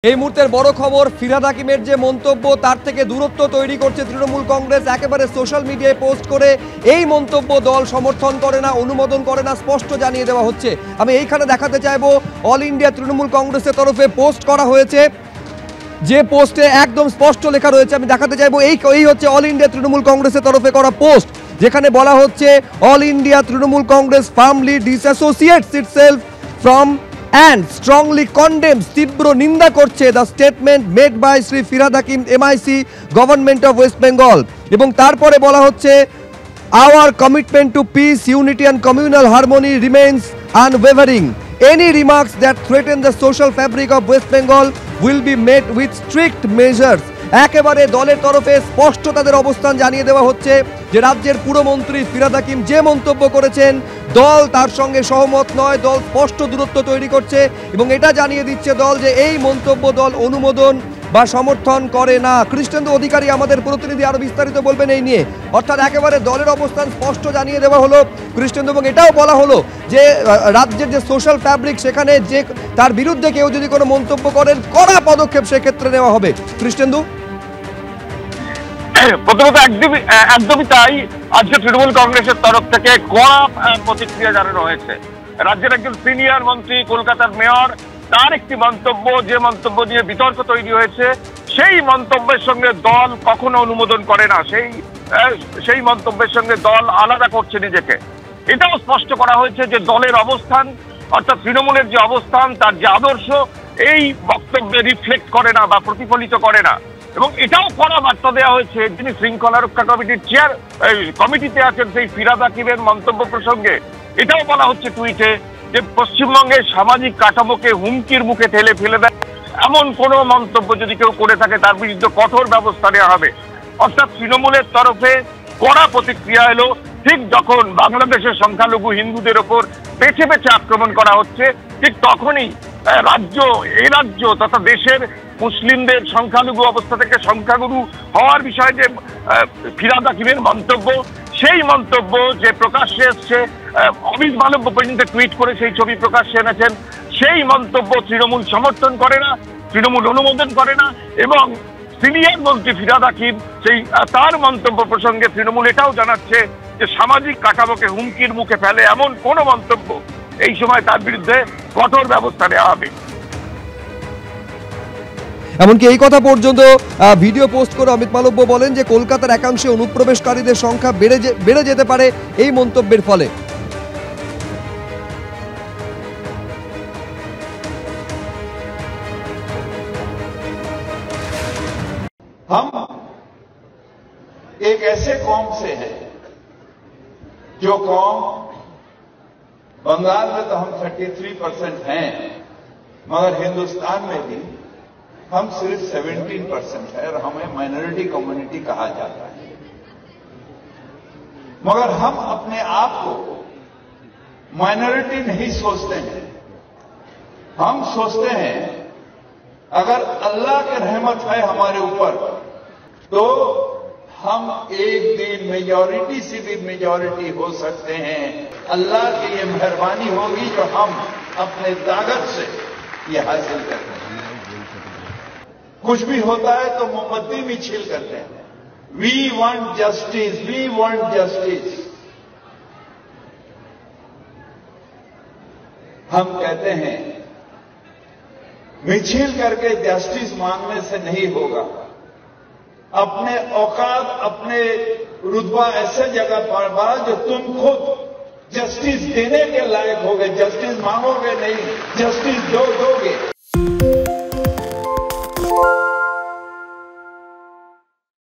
এই মুহূর্তের বড় খবর, ফিরহাদ হাকিমের যে মন্তব্য তার থেকে দূরত্ব তৈরি করছে তৃণমূল কংগ্রেস। একেবারে সোশ্যাল মিডিয়ায় পোস্ট করে এই মন্তব্য দল সমর্থন করে না, অনুমোদন করে না, স্পষ্ট জানিয়ে দেওয়া হচ্ছে। আমি এইখানে দেখাতে চাইবো অল ইন্ডিয়া তৃণমূল কংগ্রেসের তরফে পোস্ট করা হয়েছে, যে পোস্টে একদম স্পষ্ট লেখা রয়েছে। আমি দেখাতে চাইবো এই হচ্ছে অল ইন্ডিয়া তৃণমূল কংগ্রেসের তরফে করা পোস্ট, যেখানে বলা হচ্ছে all India Trinamool Congress formally disassociates itself from and strongly condemns, তীব্র নিন্দা করছে the statement made by Shri Firhad Hakim MIC government of West Bengal. এবং তারপরে বলা হচ্ছে our commitment to peace, unity and communal harmony remains unwavering. Any remarks that threaten the social fabric of West Bengal will be met with strict measures. একেবারে দলের তরফে স্পষ্ট তাদের অবস্থান জানিয়ে দেওয়া হচ্ছে যে রাজ্যের পুরমন্ত্রী ফিরহাদ হাকিম যে মন্তব্য করেছেন দল তার সঙ্গে সহমত নয়, দল স্পষ্ট দূরত্ব তৈরি করছে এবং এটা জানিয়ে দিচ্ছে দল যে এই মন্তব্য দল অনুমোদন বা সমর্থন করে না। কৃষ্ণেন্দু অধিকারী আমাদের প্রতিনিধি আরো বিস্তারিত বলবেন এই নিয়ে। অর্থাৎ একেবারে দলের অবস্থান স্পষ্ট জানিয়ে দেওয়া হলো কৃষ্ণেন্দু, এবং এটাও বলা হলো যে রাজ্যের যে সোশ্যাল ফ্যাব্রিক সেখানে যে তার বিরুদ্ধে কেউ যদি কোনো মন্তব্য করেন কড়া পদক্ষেপ সেক্ষেত্রে নেওয়া হবে। কৃষ্ণেন্দু, প্রথমত একদমই তাই। আজকে তৃণমূল কংগ্রেসের তরফ থেকে কড়া প্রতিক্রিয়া জানানো হয়েছে। রাজ্যের একজন সিনিয়র মন্ত্রী, কলকাতার মেয়র, তার একটি মন্তব্য, যে মন্তব্য নিয়ে বিতর্ক তৈরি হয়েছে, সেই মন্তব্যের সঙ্গে দল কখনো অনুমোদন করে না, সেই মন্তব্যের সঙ্গে দল আলাদা করছে নিজেকে। এটাও স্পষ্ট করা হয়েছে যে দলের অবস্থান, অর্থাৎ তৃণমূলের যে অবস্থান, তার যে আদর্শ, এই বক্তব্যে রিফ্লেক্ট করে না বা প্রতিফলিত করে না। এবং এটাও কড়া বার্তা দেওয়া হয়েছে যিনি শৃঙ্খলা রক্ষা কমিটির কমিটিতে আছেন সেই ফিরহাদ হাকিমের মন্তব্য প্রসঙ্গে। এটাও বলা হচ্ছে টুইটে যে পশ্চিমবঙ্গের সামাজিক কাঠামোকে হুমকির মুখে ঠেলে ফেলে দেয় এমন কোনো মন্তব্য যদি কেউ করে থাকে তার বিরুদ্ধে কঠোর ব্যবস্থা নেওয়া হবে। অর্থাৎ তৃণমূলের তরফে কড়া প্রতিক্রিয়া এলো ঠিক যখন বাংলাদেশের সংখ্যালঘু হিন্দুদের ওপর পেছে পেছে আক্রমণ করা হচ্ছে, ঠিক তখনই এই রাজ্য তথা দেশের মুসলিমদের সংখ্যালঘু অবস্থা থেকে সংখ্যাগুরু হওয়ার বিষয়ে যে ফিরহাদ হাকিমের মন্তব্য, সেই মন্তব্য যে প্রকাশ্যে এসছে, অমিত মালব্য পর্যন্ত টুইট করে সেই ছবি প্রকাশ্যে এনেছেন, সেই মন্তব্য তৃণমূল সমর্থন করে না, তৃণমূল অনুমোদন করে না। এবং সিনিয়র মন্ত্রী ফিরহাদ হাকিম তার মন্তব্য প্রসঙ্গে তৃণমূল এটাও জানাচ্ছে যে সামাজিক কাঠামোকে হুমকির মুখে ফেলে এমন কোনো মন্তব্য এই সময় তার বিরুদ্ধে কঠোর ব্যবস্থা নেওয়া হবে। এমনকি এই কথা পর্যন্ত ভিডিও পোস্ট করে অমিত মালব্য বলেন যে কলকাতার একাংশে অনুপ্রবেশকারীদের সংখ্যা বেড়ে যেতে পারে এই মন্তব্যের ফলে। हम एक ऐसे कौम से हैं जो कौम, बंगाल में तो हम 33% हैं, मगर हिंदुस्तान में भी हम सिर्फ 17% है और हमें माइनॉरिटी कम्युनिटी कहा जाता है। मगर हम अपने आप को माइनॉरिटी नहीं सोचते हैं, हम सोचते हैं अगर अल्लाह की रहमत है हमारे ऊपर तो हम एक दिन मेजॉरिटी से भी मेजॉरिटी हो सकते हैं। अल्लाह की ये मेहरबानी होगी जो हम अपने ताकत से ये हासिल करते हैं। कुछ भी होता है तो मोमबत्ती भी छील करते हैं। We want justice, we want justice. हम कहते हैं मिছিল करके जस्टिस मांगने से नहीं होगा। अपने औकात, अपने रुतबा ऐसे जगह पर बढ़ा जो तुम खुद जस्टिस देने के लायक होगे। जस्टिस मांगोगे नहीं, जस्टिस दोगे।